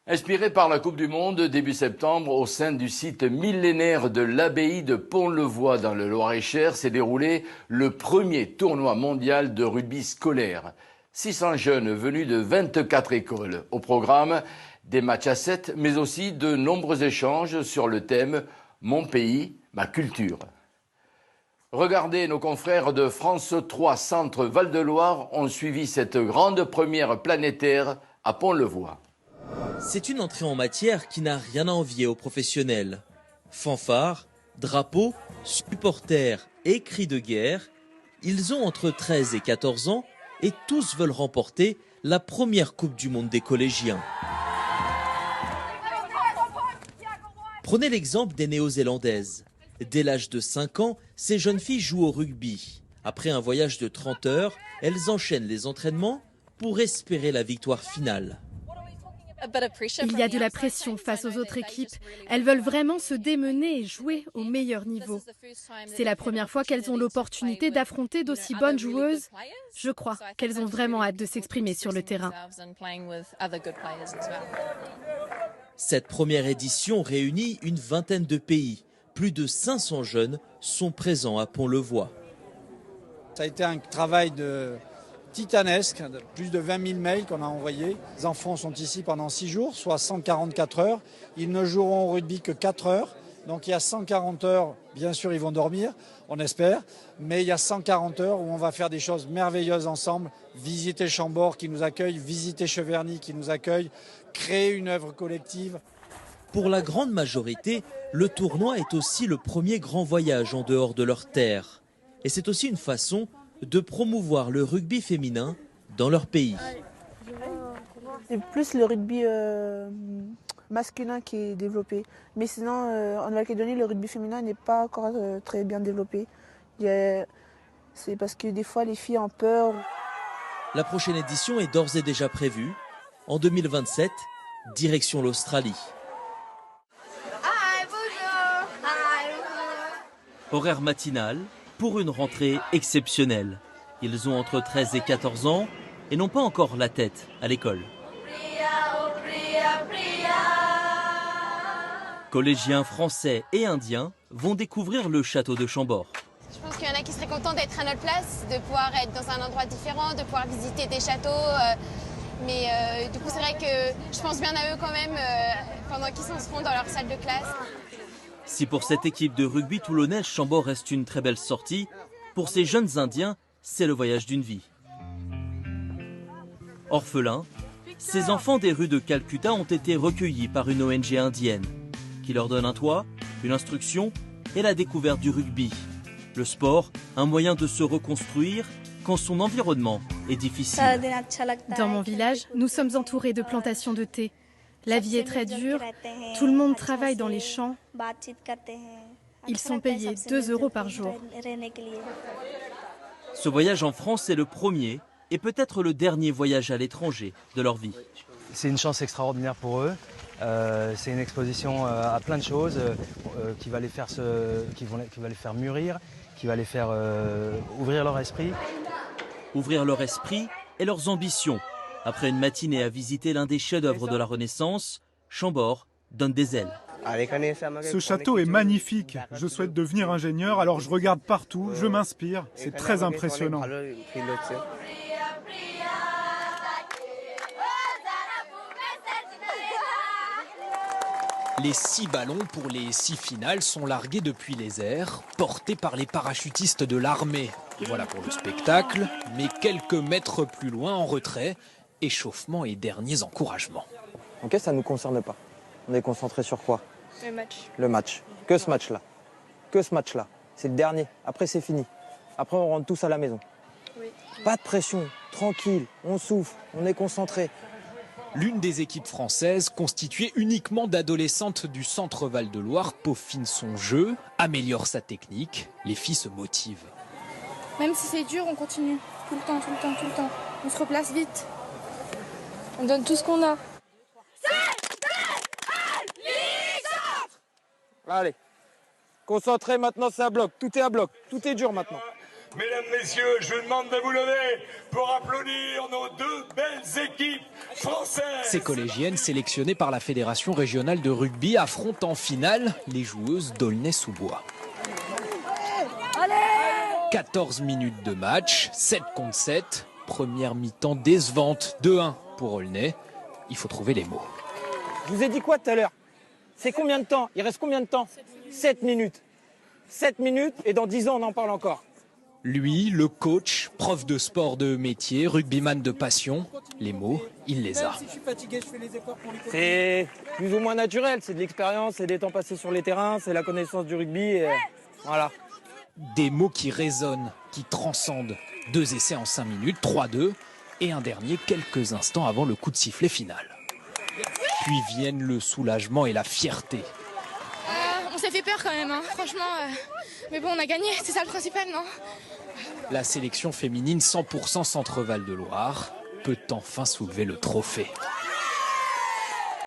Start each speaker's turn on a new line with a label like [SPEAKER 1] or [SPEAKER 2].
[SPEAKER 1] Inspiré par la Coupe du Monde début septembre, au sein du site millénaire de l'abbaye de Pont-le-Voix dans le Loir-et-Cher s'est déroulé le premier tournoi mondial de rugby scolaire. 600 jeunes venus de 24 écoles. Au programme, des matchs à 7, mais aussi de nombreux échanges sur le thème « Mon pays, ma culture ». Regardez, nos confrères de France 3 Centre Val-de-Loire ont suivi cette grande première planétaire à Pont-le-Voix.
[SPEAKER 2] C'est une entrée en matière qui n'a rien à envier aux professionnels. Fanfares, drapeaux, supporters et cris de guerre, ils ont entre 13 et 14 ans et tous veulent remporter la première Coupe du Monde des collégiens. Prenez l'exemple des Néo-Zélandaises. Dès l'âge de 5 ans, ces jeunes filles jouent au rugby. Après un voyage de 30 heures, elles enchaînent les entraînements pour espérer la victoire finale.
[SPEAKER 3] Il y a de la pression face aux autres équipes. Elles veulent vraiment se démener et jouer au meilleur niveau. C'est la première fois qu'elles ont l'opportunité d'affronter d'aussi bonnes joueuses. Je crois qu'elles ont vraiment hâte de s'exprimer sur le terrain.
[SPEAKER 2] Cette première édition réunit une vingtaine de pays. Plus de 500 jeunes sont présents à Pont-le-Voix.
[SPEAKER 4] Ça a été un travail titanesque, plus de 20 000 mails qu'on a envoyés. Les enfants sont ici pendant 6 jours, soit 144 heures. Ils ne joueront au rugby que 4 heures. Donc il y a 140 heures, bien sûr ils vont dormir, on espère, mais il y a 140 heures où on va faire des choses merveilleuses ensemble, visiter Chambord qui nous accueille, visiter Cheverny qui nous accueille, créer une œuvre collective.
[SPEAKER 2] Pour la grande majorité, le tournoi est aussi le premier grand voyage en dehors de leur terre. Et c'est aussi une façon de promouvoir le rugby féminin dans leur pays.
[SPEAKER 5] C'est plus le rugby masculin qui est développé. Mais sinon, en Nouvelle-Calédonie, le rugby féminin n'est pas encore très bien développé. C'est parce que des fois, les filles ont peur.
[SPEAKER 2] La prochaine édition est d'ores et déjà prévue. En 2027, direction l'Australie. Horaire matinal pour une rentrée exceptionnelle. Ils ont entre 13 et 14 ans et n'ont pas encore la tête à l'école. Collégiens français et indiens vont découvrir le château de Chambord.
[SPEAKER 6] Je pense qu'il y en a qui seraient contents d'être à notre place, de pouvoir être dans un endroit différent, de pouvoir visiter des châteaux. Mais du coup, c'est vrai que je pense bien à eux quand même pendant qu'ils seront dans leur salle de classe.
[SPEAKER 2] Si pour cette équipe de rugby toulonnaise, Chambord reste une très belle sortie, pour ces jeunes Indiens, c'est le voyage d'une vie. Orphelins, ces enfants des rues de Calcutta ont été recueillis par une ONG indienne qui leur donne un toit, une instruction et la découverte du rugby. Le sport, un moyen de se reconstruire quand son environnement est difficile.
[SPEAKER 3] Dans mon village, nous sommes entourés de plantations de thé. La vie est très dure, tout le monde travaille dans les champs. Ils sont payés 2 € par jour.
[SPEAKER 2] Ce voyage en France est le premier et peut-être le dernier voyage à l'étranger de leur vie.
[SPEAKER 7] C'est une chance extraordinaire pour eux. C'est une exposition à plein de choses qui va les faire mûrir, qui va les faire ouvrir leur esprit.
[SPEAKER 2] Ouvrir leur esprit et leurs ambitions. Après une matinée à visiter l'un des chefs-d'œuvre de la Renaissance, Chambord donne des ailes.
[SPEAKER 8] Ce château est magnifique. Je souhaite devenir ingénieur, alors je regarde partout, je m'inspire. C'est très impressionnant.
[SPEAKER 9] Les 6 ballons pour les 6 finales sont largués depuis les airs, portés par les parachutistes de l'armée. Voilà pour le spectacle, mais quelques mètres plus loin en retrait, échauffement et derniers encouragements.
[SPEAKER 10] Ok, ça ne nous concerne pas. On est concentré sur quoi?
[SPEAKER 6] Le match.
[SPEAKER 10] Le match. Que ce match-là. Que ce match-là. C'est le dernier. Après, c'est fini. Après, on rentre tous à la maison.
[SPEAKER 6] Oui.
[SPEAKER 10] Pas de pression. Tranquille. On souffle. On est concentré.
[SPEAKER 9] L'une des équipes françaises, constituée uniquement d'adolescentes du centre Val-de-Loire, peaufine son jeu, améliore sa technique. Les filles se motivent.
[SPEAKER 11] Même si c'est dur, on continue. Tout le temps, tout le temps, tout le temps. On se replace vite. On donne tout ce qu'on a.
[SPEAKER 10] Allez. Concentré, maintenant c'est à bloc. Tout est à bloc. Tout est dur maintenant.
[SPEAKER 12] Mesdames, messieurs, je vous demande de vous lever pour applaudir nos deux belles équipes françaises.
[SPEAKER 9] Ces collégiennes sélectionnées par la Fédération régionale de rugby affrontent en finale les joueuses d'Aulnay-sous-Bois. 14 minutes de match, 7 contre 7. Première mi-temps décevante, 2-1 pour Aulnay. Il faut trouver les mots.
[SPEAKER 10] Je vous ai dit quoi tout à l'heure? C'est combien de temps? Il reste combien de temps? 7 minutes. 7 minutes et dans 10 ans on en parle encore.
[SPEAKER 9] Lui, le coach, prof de sport de métier, rugbyman de passion, les mots, il les a.
[SPEAKER 10] C'est plus ou moins naturel, c'est de l'expérience, c'est des temps passés sur les terrains, c'est la connaissance du rugby, et voilà.
[SPEAKER 9] Des mots qui résonnent, qui transcendent. 2 essais en 5 minutes, 3-2, et un dernier quelques instants avant le coup de sifflet final. Puis viennent le soulagement et la fierté.
[SPEAKER 11] On s'est fait peur quand même, hein. Franchement. Mais bon, on a gagné, c'est ça le principal, non?
[SPEAKER 9] La sélection féminine 100% Centre-Val de Loire peut enfin soulever le trophée.